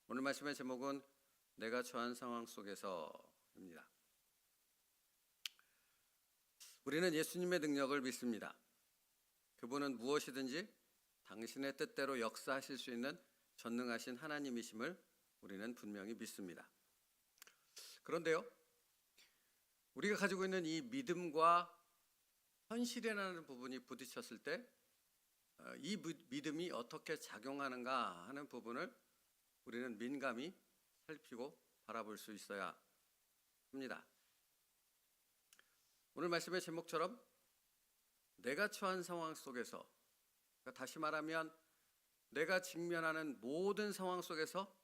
오늘 말씀의 제목은 내가 처한 상황 속에서입니다. 우리는 예수님의 능력을 믿습니다. 그분은 무엇이든지 당신의 뜻대로 역사하실 수 있는 전능하신 하나님이심을 우리는 분명히 믿습니다. 그런데요, 우리가 가지고 있는 이 믿음과 현실이라는 부분이 부딪혔을 때 이 믿음이 어떻게 작용하는가 하는 부분을 우리는 민감히 살피고 바라볼 수 있어야 합니다. 오늘 말씀의 제목처럼 내가 처한 상황 속에서, 다시 말하면 내가 직면하는 모든 상황 속에서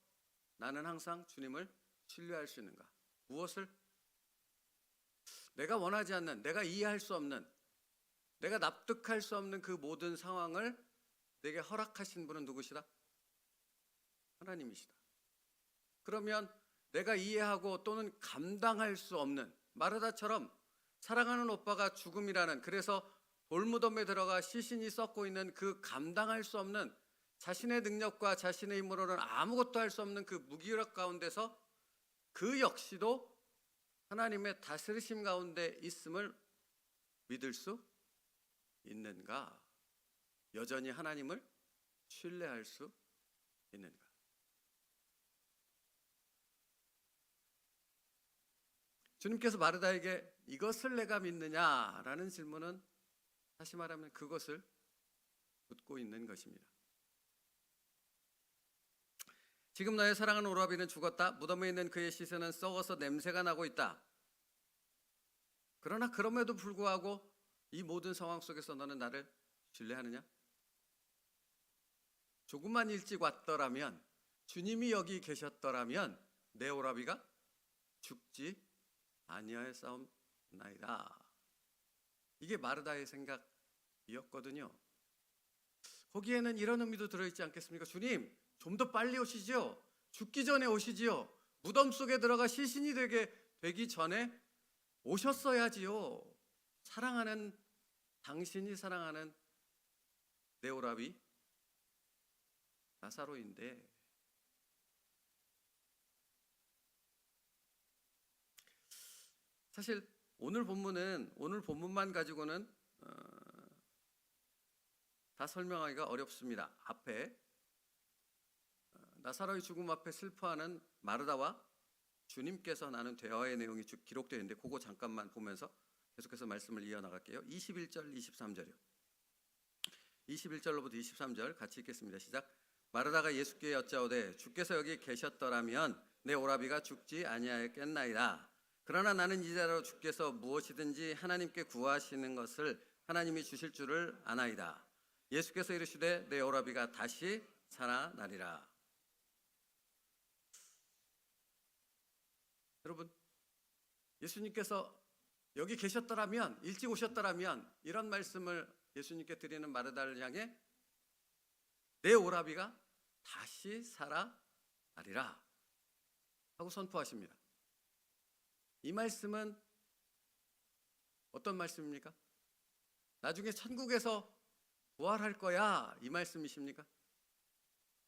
나는 항상 주님을 신뢰할 수 있는가? 무엇을? 내가 원하지 않는, 내가 이해할 수 없는, 내가 납득할 수 없는 그 모든 상황을 내게 허락하신 분은 누구시다? 하나님이시다. 그러면 내가 이해하고 또는 감당할 수 없는, 마르다처럼 사랑하는 오빠가 죽음이라는, 그래서 돌무덤에 들어가 시신이 썩고 있는 그 감당할 수 없는, 자신의 능력과 자신의 힘으로는 아무것도 할 수 없는 그 무기력 가운데서 그 역시도 하나님의 다스리심 가운데 있음을 믿을 수 있는가? 여전히 하나님을 신뢰할 수 있는가? 주님께서 마르다에게 이것을 내가 믿느냐라는 질문은 다시 말하면 그것을 묻고 있는 것입니다. 지금 너의 사랑하는 오라비는 죽었다. 무덤에 있는 그의 시신은 썩어서 냄새가 나고 있다. 그러나 그럼에도 불구하고 이 모든 상황 속에서 너는 나를 신뢰하느냐? 조금만 일찍 왔더라면, 주님이 여기 계셨더라면 내 오라비가 죽지 아니하였사옵나이다. 이게 마르다의 생각이었거든요. 거기에는 이런 의미도 들어있지 않겠습니까? 주님, 좀 더 빨리 오시지요. 죽기 전에 오시지요. 무덤 속에 들어가 시신이 되기 전에 오셨어야지요. 사랑하는, 당신이 사랑하는 내 오라비 나사로인데. 사실 오늘 본문만 가지고는 다 설명하기가 어렵습니다. 앞에 나사로의 죽음 앞에 슬퍼하는 마르다와 주님께서 나눈 대화의 내용이 기록되어 있는데 그거 잠깐만 보면서 계속해서 말씀을 이어나갈게요. 21절, 23절이요. 21절로부터 23절 같이 읽겠습니다. 시작. 마르다가 예수께 여짜오되 주께서 여기 계셨더라면 내 오라비가 죽지 아니하였겠나이다. 그러나 나는 이제로 주께서 무엇이든지 하나님께 구하시는 것을 하나님이 주실 줄을 아나이다. 예수께서 이르시되 내 오라비가 다시 살아나리라. 여러분, 예수님께서 여기 계셨더라면, 일찍 오셨더라면, 이런 말씀을 예수님께 드리는 마르다를 향해 내 오라비가 다시 살아나리라 하고 선포하십니다. 이 말씀은 어떤 말씀입니까? 나중에 천국에서 부활할 거야, 이 말씀이십니까?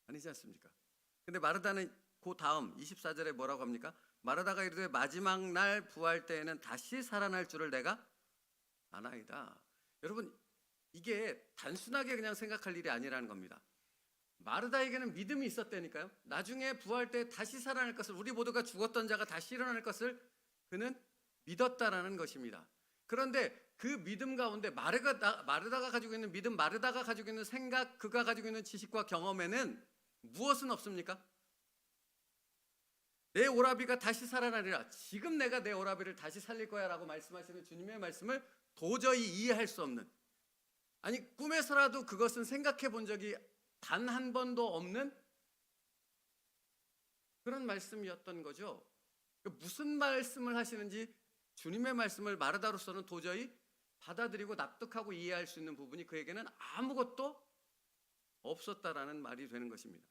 아니지 않습니까? 근데 마르다는 그 다음 24절에 뭐라고 합니까? 마르다가 이르되 마지막 날 부활 때에는 다시 살아날 줄을 내가 아나이다. 여러분, 이게 단순하게 그냥 생각할 일이 아니라는 겁니다. 마르다에게는 믿음이 있었다니까요. 나중에 부활 때 다시 살아날 것을, 우리 모두가 죽었던 자가 다시 일어날 것을 그는 믿었다라는 것입니다. 그런데 그 믿음 가운데 마르다가 가지고 있는 믿음, 마르다가 가지고 있는 생각, 그가 가지고 있는 지식과 경험에는 무엇은 없습니까? 내 오라비가 다시 살아나리라. 지금 내가 내 오라비를 다시 살릴 거야 라고 말씀하시는 주님의 말씀을 도저히 이해할 수 없는, 아니 꿈에서라도 그것은 생각해 본 적이 단 한 번도 없는 그런 말씀이었던 거죠. 무슨 말씀을 하시는지 주님의 말씀을 마르다로서는 도저히 받아들이고 납득하고 이해할 수 있는 부분이 그에게는 아무것도 없었다라는 말이 되는 것입니다.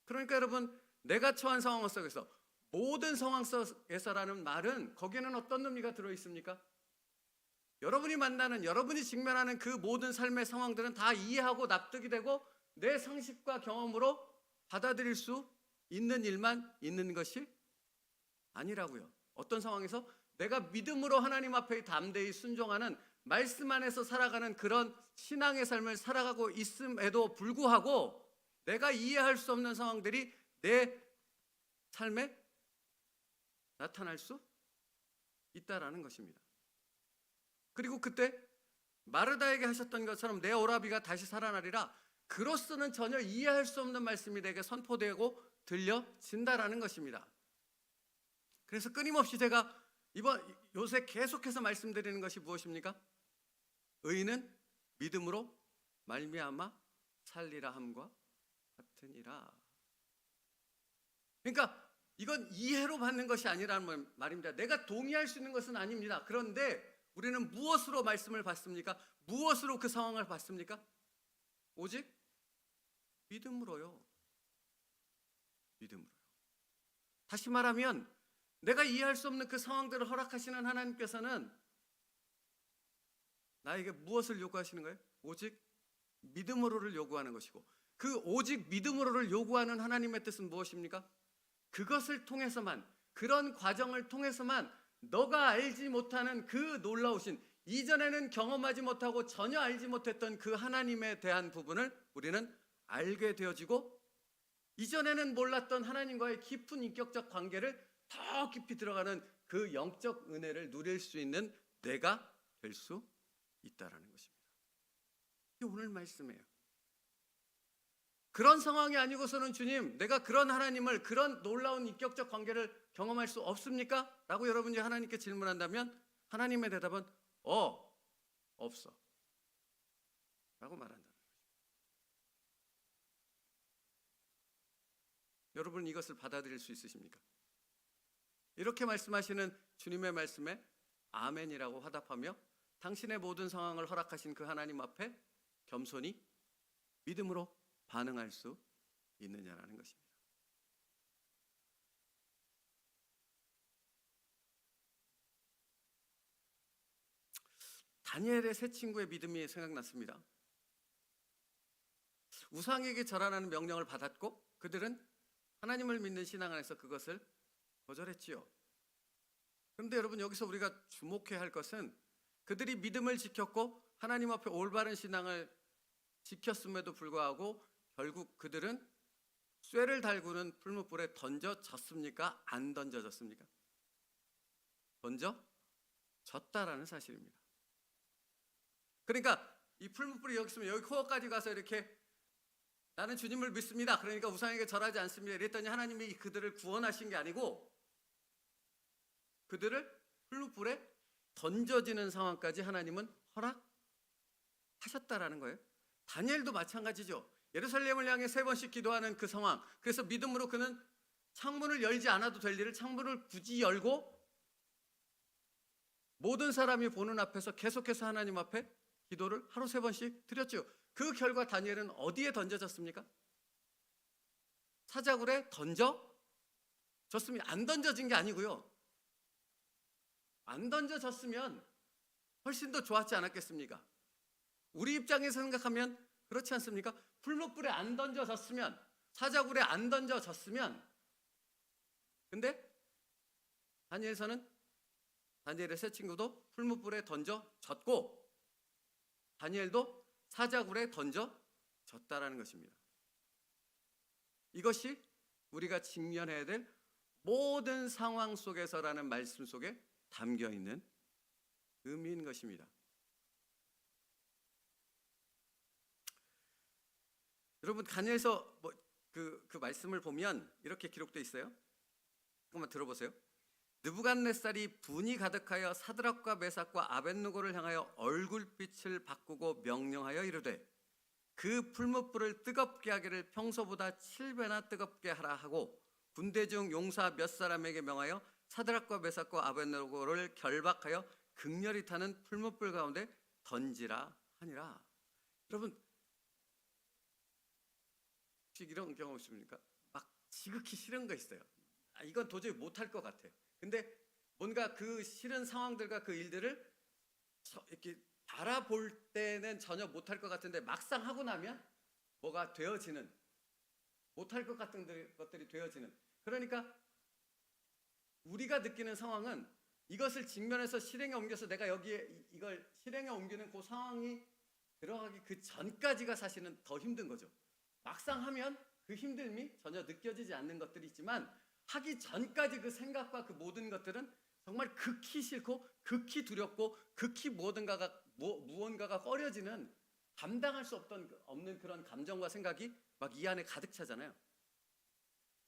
그러니까 여러분, 내가 처한 상황 속에서, 모든 상황 속에서라는 말은 거기에는 어떤 의미가 들어있습니까? 여러분이 만나는, 여러분이 직면하는 그 모든 삶의 상황들은 다 이해하고 납득이 되고 내 상식과 경험으로 받아들일 수 있는 일만 있는 것이 아니라고요. 어떤 상황에서 내가 믿음으로 하나님 앞에 담대히 순종하는 말씀 안에서 살아가는 그런 신앙의 삶을 살아가고 있음에도 불구하고 내가 이해할 수 없는 상황들이 내 삶에 나타날 수 있다라는 것입니다. 그리고 그때 마르다에게 하셨던 것처럼 내 오라비가 다시 살아나리라, 그로서는 전혀 이해할 수 없는 말씀이 내게 선포되고 들려진다라는 것입니다. 그래서 끊임없이 제가 요새 계속해서 말씀드리는 것이 무엇입니까? 의인은 믿음으로 말미암아 살리라 함과 같으니라. 그러니까 이건 이해로 받는 것이 아니라는 말입니다. 내가 동의할 수 있는 것은 아닙니다. 그런데 우리는 무엇으로 말씀을 받습니까? 무엇으로 그 상황을 받습니까? 오직 믿음으로요. 믿음으로요. 다시 말하면 내가 이해할 수 없는 그 상황들을 허락하시는 하나님께서는 나에게 무엇을 요구하시는 거예요? 오직 믿음으로를 요구하는 것이고, 그 오직 믿음으로를 요구하는 하나님의 뜻은 무엇입니까? 그것을 통해서만, 그런 과정을 통해서만 너가 알지 못하는 그 놀라우신, 이전에는 경험하지 못하고 전혀 알지 못했던 그 하나님에 대한 부분을 우리는 알게 되어지고, 이전에는 몰랐던 하나님과의 깊은 인격적 관계를 더 깊이 들어가는 그 영적 은혜를 누릴 수 있는 내가 될 수 있다라는 것입니다. 이게 오늘 말씀이에요. 그런 상황이 아니고서는 주님, 내가 그런 하나님을, 그런 놀라운 인격적 관계를 경험할 수 없습니까? 라고 여러분이 하나님께 질문한다면 하나님의 대답은 없어 라고 말한다는 거죠. 여러분 이것을 받아들일 수 있으십니까? 이렇게 말씀하시는 주님의 말씀에 아멘이라고 화답하며 당신의 모든 상황을 허락하신 그 하나님 앞에 겸손히 믿음으로 반응할 수 있느냐라는 것입니다. 다니엘의 세 친구의 믿음이 생각났습니다. 우상에게 절하라는 명령을 받았고 그들은 하나님을 믿는 신앙 안에서 그것을 거절했지요. 그런데 여러분 여기서 우리가 주목해야 할 것은 그들이 믿음을 지켰고 하나님 앞에 올바른 신앙을 지켰음에도 불구하고 결국 그들은 쇠를 달구는 풀무불에 던져졌습니까? 안 던져졌습니까? 던져졌다라는 사실입니다. 그러니까 이 풀무불이 여기 있으면 여기 코어까지 가서 이렇게 나는 주님을 믿습니다, 그러니까 우상에게 절하지 않습니다 이랬더니 하나님이 그들을 구원하신 게 아니고 그들을 풀무불에 던져지는 상황까지 하나님은 허락하셨다라는 거예요. 다니엘도 마찬가지죠. 예루살렘을 향해 3번씩 기도하는 그 상황, 그래서 믿음으로 그는 창문을 열지 않아도 될 일을 창문을 굳이 열고 모든 사람이 보는 앞에서 계속해서 하나님 앞에 기도를 하루 3번씩 드렸죠. 그 결과 다니엘은 어디에 던져졌습니까? 사자굴에 던져졌습니다. 안 던져진 게 아니고요. 안 던져졌으면 훨씬 더 좋았지 않았겠습니까? 우리 입장에서 생각하면 그렇지 않습니까? 풀무불에 안 던져졌으면, 사자굴에 안 던져졌으면, 근데 다니엘의 세 친구도 풀무불에 던져졌고 다니엘도 사자굴에 던져졌다라는 것입니다. 이것이 우리가 직면해야 될 모든 상황 속에서라는 말씀 속에 담겨 있는 의미인 것입니다. 여러분 다니엘서 그 말씀을 보면 이렇게 기록되어 있어요. 잠깐만 들어보세요. 느부갓네살이 분이 가득하여 사드락과 메삭과 아벳느고를 향하여 얼굴빛을 바꾸고 명령하여 이르되 그 풀무불을 뜨겁게 하기를 평소보다 7배나 뜨겁게 하라 하고 군대 중 용사 몇 사람에게 명하여 사드락과 메삭과 아벳느고를 결박하여 극렬히 타는 풀무불 가운데 던지라 하니라. 여러분 혹시 이런 경험 있습니까? 막 지극히 싫은 거 있어요. 이건 도저히 못할 것 같아. 근데 뭔가 그 싫은 상황들과 그 일들을 이렇게 바라볼 때는 전혀 못할 것 같은데 막상 하고 나면 뭐가 되어지는 못할 것 같은 것들이 되어지는. 그러니까 우리가 느끼는 상황은 이것을 직면해서 실행에 옮겨서 내가 여기에 이걸 실행에 옮기는 그 상황이 들어가기 그 전까지가 사실은 더 힘든 거죠. 막상 하면 그 힘듦이 전혀 느껴지지 않는 것들이 있지만 하기 전까지 그 생각과 그 모든 것들은 정말 극히 싫고 극히 두렵고 극히 무언가가 꺼려지는 감당할 수 없는 그런 감정과 생각이 막 이 안에 가득 차잖아요.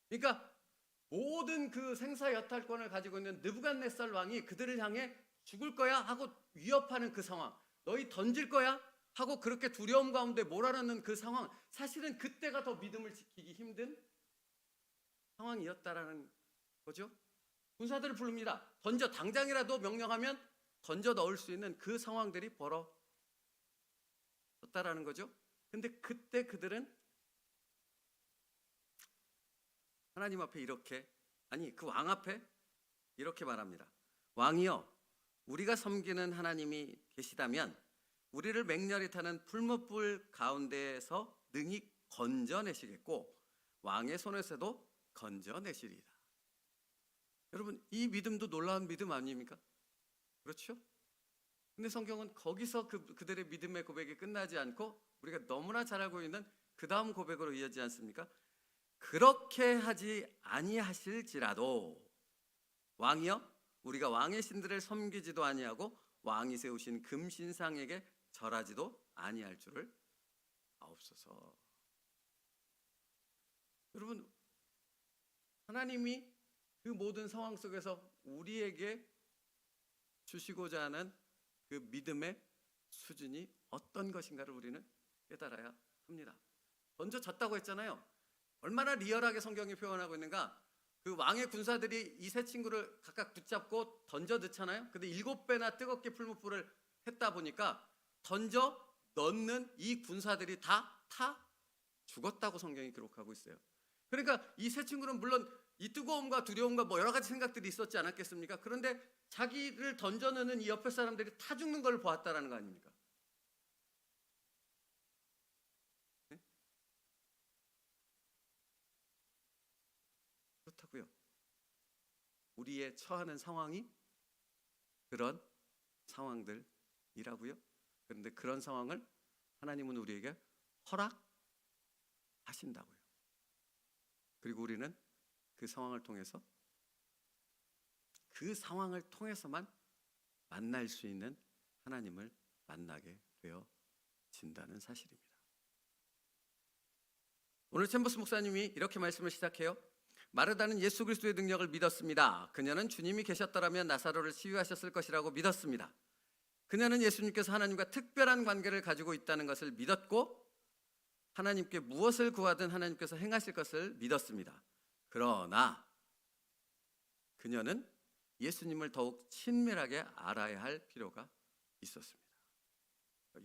그러니까 모든 그 생사여탈권을 가지고 있는 느부갓네살 왕이 그들을 향해 죽을 거야 하고 위협하는 그 상황, 너희 던질 거야 하고 그렇게 두려움 가운데 몰아넣는 그 상황, 사실은 그때가 더 믿음을 지키기 힘든 상황이었다라는 거죠. 군사들을 부릅니다. 던져, 당장이라도 명령하면 던져 넣을 수 있는 그 상황들이 벌어졌다라는 거죠. 근데 그때 그들은 하나님 앞에 이렇게, 아니 그 왕 앞에 이렇게 말합니다. 왕이여, 우리가 섬기는 하나님이 계시다면 우리를 맹렬히 타는 풀무불 가운데에서 능히 건져내시겠고 왕의 손에서도 건져내시리이다. 여러분, 이 믿음도 놀라운 믿음 아닙니까? 그렇죠? 근데 성경은 거기서 그들의 믿음의 고백이 끝나지 않고 우리가 너무나 잘 알고 있는 그 다음 고백으로 이어지지 않습니까? 그렇게 하지 아니하실지라도 왕이여, 우리가 왕의 신들을 섬기지도 아니하고 왕이 세우신 금신상에게 절하지도 아니할 줄을 아옵소서. 여러분, 하나님이 그 모든 상황 속에서 우리에게 주시고자 하는 그 믿음의 수준이 어떤 것인가를 우리는 깨달아야 합니다. 던져졌다고 했잖아요. 얼마나 리얼하게 성경이 표현하고 있는가. 그 왕의 군사들이 이 세 친구를 각각 붙잡고 던져 넣잖아요. 근데 7배나 뜨겁게 풀무불을 했다 보니까 던져 넣는 이 군사들이 다 죽었다고 성경이 기록하고 있어요. 그러니까 이 세 친구는 물론 이 뜨거움과 두려움과 뭐 여러 가지 생각들이 있었지 않았겠습니까? 그런데 자기를 던져 넣는 이 옆에 사람들이 타 죽는 걸 보았다라는 거 아닙니까? 네? 그렇다고요. 우리의 처하는 상황이 그런 상황들이라고요. 그런데 그런 상황을 하나님은 우리에게 허락하신다고요. 그리고 우리는 그 상황을 통해서만 만날 수 있는 하나님을 만나게 되어진다는 사실입니다. 오늘 챔버스 목사님이 이렇게 말씀을 시작해요. 마르다는 예수 그리스도의 능력을 믿었습니다. 그녀는 주님이 계셨더라면 나사로를 치유하셨을 것이라고 믿었습니다. 그녀는 예수님께서 하나님과 특별한 관계를 가지고 있다는 것을 믿었고 하나님께 무엇을 구하든 하나님께서 행하실 것을 믿었습니다. 그러나 그녀는 예수님을 더욱 친밀하게 알아야 할 필요가 있었습니다.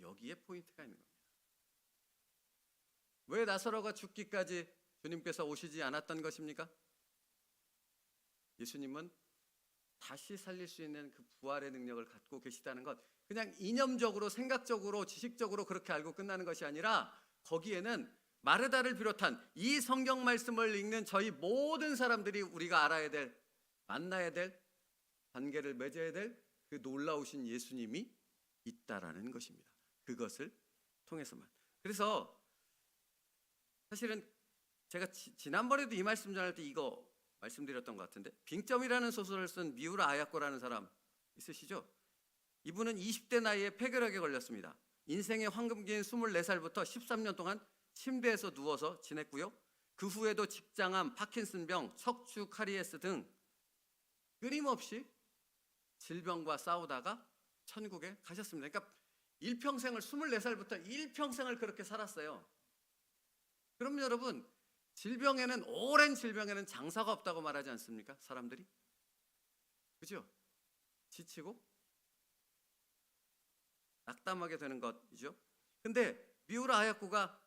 여기에 포인트가 있는 겁니다. 왜 나사로가 죽기까지 주님께서 오시지 않았던 것입니까? 예수님은 다시 살릴 수 있는 그 부활의 능력을 갖고 계시다는 것, 그냥 이념적으로, 생각적으로, 지식적으로 그렇게 알고 끝나는 것이 아니라 거기에는 마르다를 비롯한 이 성경 말씀을 읽는 저희 모든 사람들이 우리가 알아야 될, 만나야 될, 관계를 맺어야 될 그 놀라우신 예수님이 있다라는 것입니다. 그것을 통해서만. 그래서 사실은 제가 지난번에도 이 말씀 전할 때 이거 말씀드렸던 것 같은데, 빙점이라는 소설을 쓴 미우라 아야코라는 사람 있으시죠? 이분은 20대 나이에 폐결핵에 걸렸습니다. 인생의 황금기인 24살부터 13년 동안 침대에서 누워서 지냈고요. 그 후에도 직장암, 파킨슨병, 척추 카리에스 등 끊임없이 질병과 싸우다가 천국에 가셨습니다. 그러니까 일평생을, 24살부터 일평생을 그렇게 살았어요. 그럼 여러분, 질병에는, 오랜 질병에는 장사가 없다고 말하지 않습니까? 사람들이. 그죠? 지치고 낙담하게 되는 것이죠. 근데 미우라 아야코가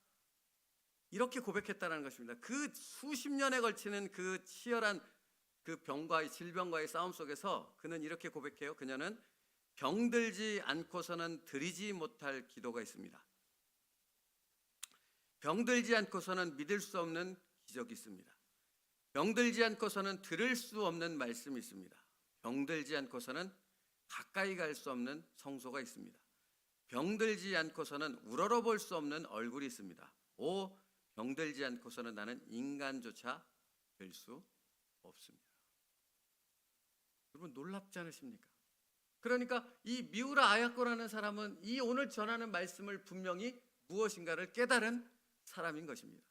이렇게 고백했다는 것입니다. 그 수십 년에 걸치는 그 치열한 그 병과의, 질병과의 싸움 속에서 그는 이렇게 고백해요. 그녀는 병들지 않고서는 드리지 못할 기도가 있습니다. 병들지 않고서는 믿을 수 없는 기적이 있습니다. 병들지 않고서는 들을 수 없는 말씀이 있습니다. 병들지 않고서는 가까이 갈 수 없는 성소가 있습니다. 병들지 않고서는 우러러볼 수 없는 얼굴이 있습니다. 병들지 않고서는 나는 인간조차 될 수 없습니다. 여러분 놀랍지 않으십니까? 그러니까 이 미우라 아야코라는 사람은 이 오늘 전하는 말씀을 분명히 무엇인가를 깨달은 사람인 것입니다.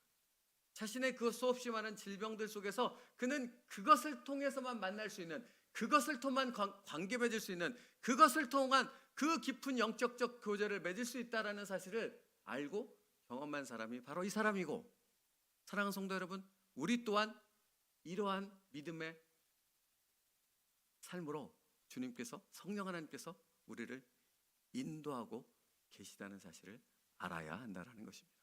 자신의 그 수없이 많은 질병들 속에서 그는 그것을 통해서만 만날 수 있는, 그것을 통한 관계 맺을 수 있는, 그것을 통한 그 깊은 영적적 교제를 맺을 수 있다는 사실을 알고 경험한 사람이 바로 이 사람이고, 사랑하는 성도 여러분, 우리 또한 이러한 믿음의 삶으로 주님께서, 성령 하나님께서 우리를 인도하고 계시다는 사실을 알아야 한다는 것입니다.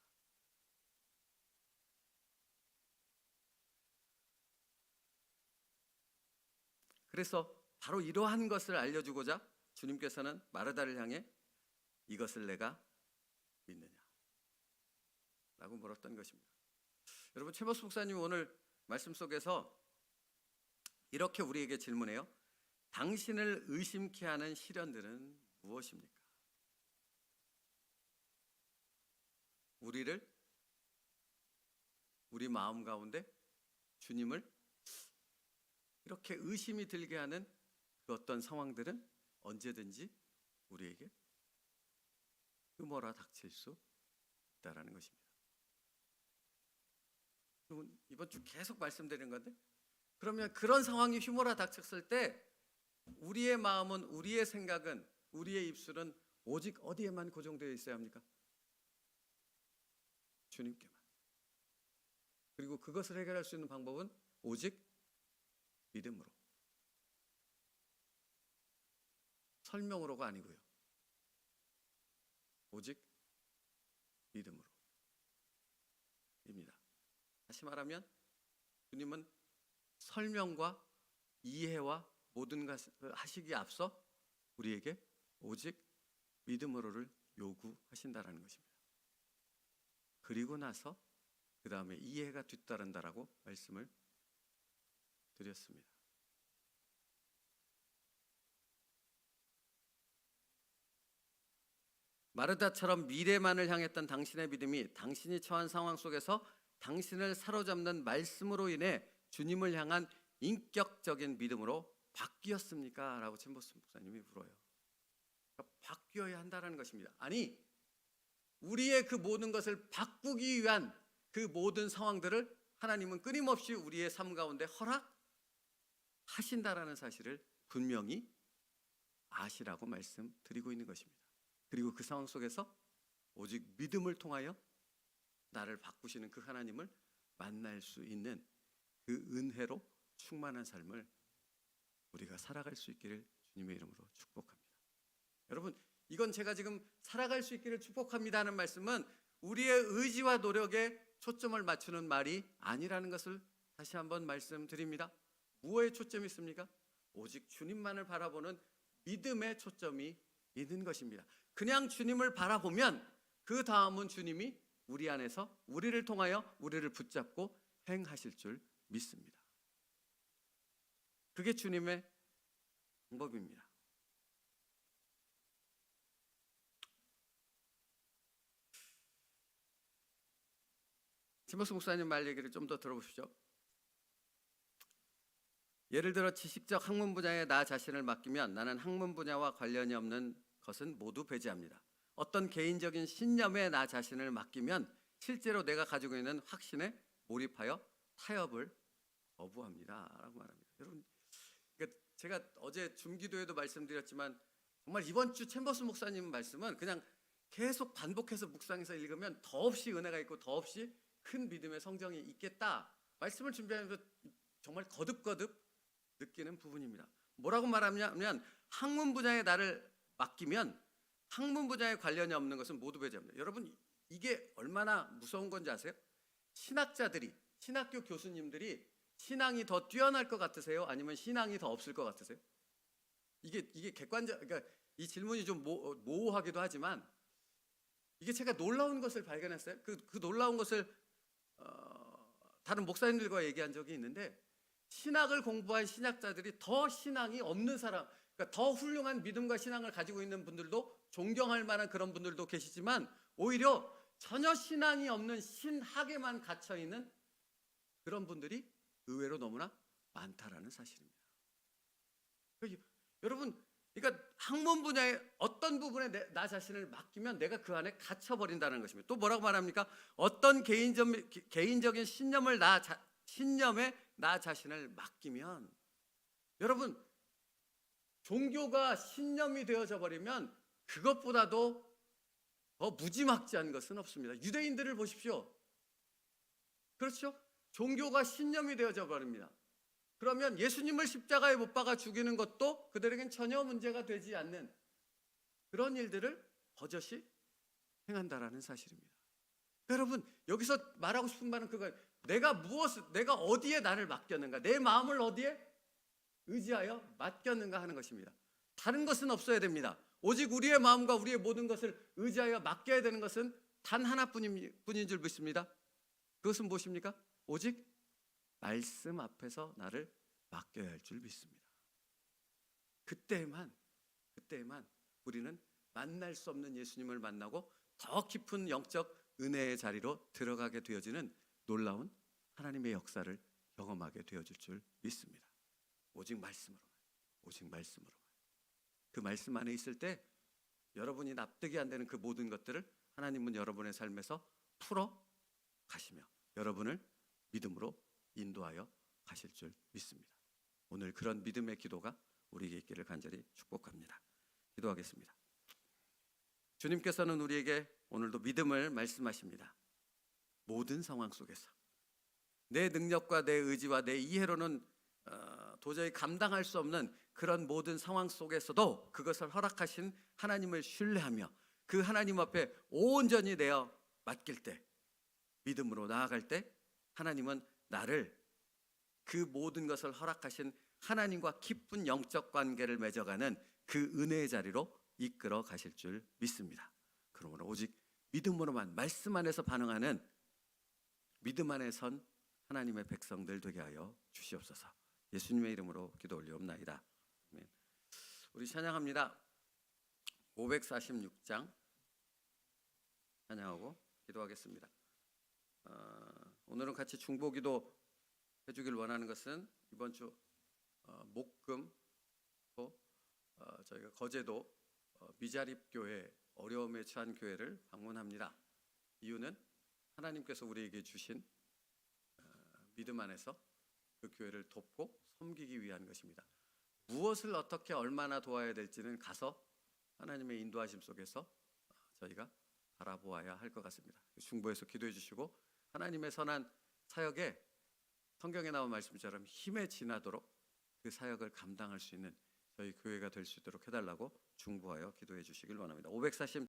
그래서 바로 이러한 것을 알려주고자 주님께서는 마르다를 향해 이것을 내가 믿느냐 라고 물었던 것입니다. 여러분, 최모스 목사님 오늘 말씀 속에서 이렇게 우리에게 질문해요. 당신을 의심케 하는 시련들은 무엇입니까? 우리 마음 가운데 주님을 이렇게 의심이 들게 하는 그 어떤 상황들은 언제든지 우리에게 휘몰아 닥칠 수 있다는 것입니다. 이번 주 계속 말씀드리는 건데, 그러면 그런 상황이 휘몰아 닥쳤을 때 우리의 마음은, 우리의 생각은, 우리의 입술은 오직 어디에만 고정되어 있어야 합니까? 주님께만. 그리고 그것을 해결할 수 있는 방법은 오직 믿음으로, 설명으로가 아니고요, 오직 믿음으로 입니다. 다시 말하면 주님은 설명과 이해와 모든 것을 하시기에 앞서 우리에게 오직 믿음으로를 요구하신다라는 것입니다. 그리고 나서 그 다음에 이해가 뒤따른다라고 말씀을 드렸습니다. 마르다처럼 미래만을 향했던 당신의 믿음이 당신이 처한 상황 속에서 당신을 사로잡는 말씀으로 인해 주님을 향한 인격적인 믿음으로 바뀌었습니까? 라고 챔버스 목사님이 물어요. 그러니까 바뀌어야 한다는 것입니다. 아니, 우리의 그 모든 것을 바꾸기 위한 그 모든 상황들을 하나님은 끊임없이 우리의 삶 가운데 허락하신다라는 사실을 분명히 아시라고 말씀드리고 있는 것입니다. 그리고 그 상황 속에서 오직 믿음을 통하여 나를 바꾸시는 그 하나님을 만날 수 있는 그 은혜로 충만한 삶을 우리가 살아갈 수 있기를 주님의 이름으로 축복합니다. 여러분, 이건 제가 지금 살아갈 수 있기를 축복합니다 하는 말씀은 우리의 의지와 노력에 초점을 맞추는 말이 아니라는 것을 다시 한번 말씀드립니다. 무엇에 초점이 있습니까? 오직 주님만을 바라보는 믿음에 초점이 있는 것입니다. 그냥 주님을 바라보면 그 다음은 주님이 우리 안에서 우리를 통하여 우리를 붙잡고 행하실 줄 믿습니다. 그게 주님의 방법입니다. 티모스 목사님 말 얘기를 좀 더 들어보시죠. 예를 들어 지식적 학문 분야에 나 자신을 맡기면 나는 학문 분야와 관련이 없는 것은 모두 배제합니다. 어떤 개인적인 신념에 나 자신을 맡기면 실제로 내가 가지고 있는 확신에 몰입하여 타협을 거부합니다 라고 말합니다. 여러분, 그러니까 제가 어제 줌기도에도 말씀드렸지만 정말 이번 주 챔버스 목사님 말씀은 그냥 계속 반복해서 묵상해서 읽으면 더없이 은혜가 있고 더없이 큰 믿음의 성정이 있겠다 말씀을 준비하면서 정말 거듭거듭 느끼는 부분입니다. 뭐라고 말하냐면 학문 분야에 나를 맡기면 학문 분야에 관련이 없는 것은 모두 배제합니다. 여러분, 이게 얼마나 무서운 건지 아세요? 신학자들이, 신학교 교수님들이 신앙이 더 뛰어날 것 같으세요? 아니면 신앙이 더 없을 것 같으세요? 이게 객관적, 그러니까 이 질문이 좀 모호하기도 하지만 이게 제가 놀라운 것을 발견했어요. 그 놀라운 것을 다른 목사님들과 얘기한 적이 있는데, 신학을 공부한 신학자들이 더 신앙이 없는 사람, 그러니까 더 훌륭한 믿음과 신앙을 가지고 있는 분들도, 존경할 만한 그런 분들도 계시지만, 오히려 전혀 신앙이 없는 신학에만 갇혀 있는 그런 분들이 의외로 너무나 많다라는 사실입니다. 여러분, 그러니까 학문 분야의 어떤 부분에 나 자신을 맡기면 내가 그 안에 갇혀버린다는 것입니다. 또 뭐라고 말합니까? 어떤 개인적인 신념에 나 자신을 맡기면, 여러분, 종교가 신념이 되어져 버리면 그것보다도 더 무지막지한 것은 없습니다. 유대인들을 보십시오. 그렇죠? 종교가 신념이 되어져 버립니다. 그러면 예수님을 십자가에 못 박아 죽이는 것도 그들에겐 전혀 문제가 되지 않는 그런 일들을 버젓이 행한다라는 사실입니다. 여러분, 여기서 말하고 싶은 말은 그거예요. 내가 어디에 나를 맡겼는가, 내 마음을 어디에 의지하여 맡겼는가 하는 것입니다. 다른 것은 없어야 됩니다. 오직 우리의 마음과 우리의 모든 것을 의지하여 맡겨야 되는 것은 단 하나뿐인 줄 믿습니다. 그것은 무엇입니까? 오직 말씀 앞에서 나를 맡겨야 할 줄 믿습니다. 그때에만 우리는 만날 수 없는 예수님을 만나고 더 깊은 영적 은혜의 자리로 들어가게 되어지는 놀라운 하나님의 역사를 경험하게 되어질 줄 믿습니다. 오직 말씀으로만. 그 말씀 안에 있을 때 여러분이 납득이 안 되는 그 모든 것들을 하나님은 여러분의 삶에서 풀어 가시며 여러분을 믿음으로 인도하여 가실 줄 믿습니다. 오늘 그런 믿음의 기도가 우리에게 있기를 간절히 축복합니다. 기도하겠습니다. 주님께서는 우리에게 오늘도 믿음을 말씀하십니다. 모든 상황 속에서 내 능력과 내 의지와 내 이해로는 도저히 감당할 수 없는 그런 모든 상황 속에서도 그것을 허락하신 하나님을 신뢰하며 그 하나님 앞에 온전히 내어 맡길 때, 믿음으로 나아갈 때 하나님은 나를 그 모든 것을 허락하신 하나님과 깊은 영적 관계를 맺어가는 그 은혜의 자리로 이끌어 가실 줄 믿습니다. 그러므로 오직 믿음으로만, 말씀 안에서 반응하는 믿음 안에 선 하나님의 백성들 되게 하여 주시옵소서. 예수님의 이름으로 기도 올리옵나이다. 아멘. 우리 찬양합니다. 546장 찬양하고 기도하겠습니다. 오늘은 같이 중보기도 해주길 원하는 것은 이번 주 목금 또 저희가 거제도 미자립교회, 어려움에 처한 교회를 방문합니다. 이유는 하나님께서 우리에게 주신 믿음 안에서 그 교회를 돕고 섬기기 위한 것입니다. 무엇을 어떻게 얼마나 도와야 될지는 가서 하나님의 인도하심 속에서 저희가 바라보아야 할 것 같습니다. 중보에서 기도해 주시고 하나님의 선한 사역에 성경에 나온 말씀처럼 힘에 지나도록 그 사역을 감당할 수 있는 저희 교회가 될 수 있도록 해달라고 중보하여 기도해 주시길 원합니다.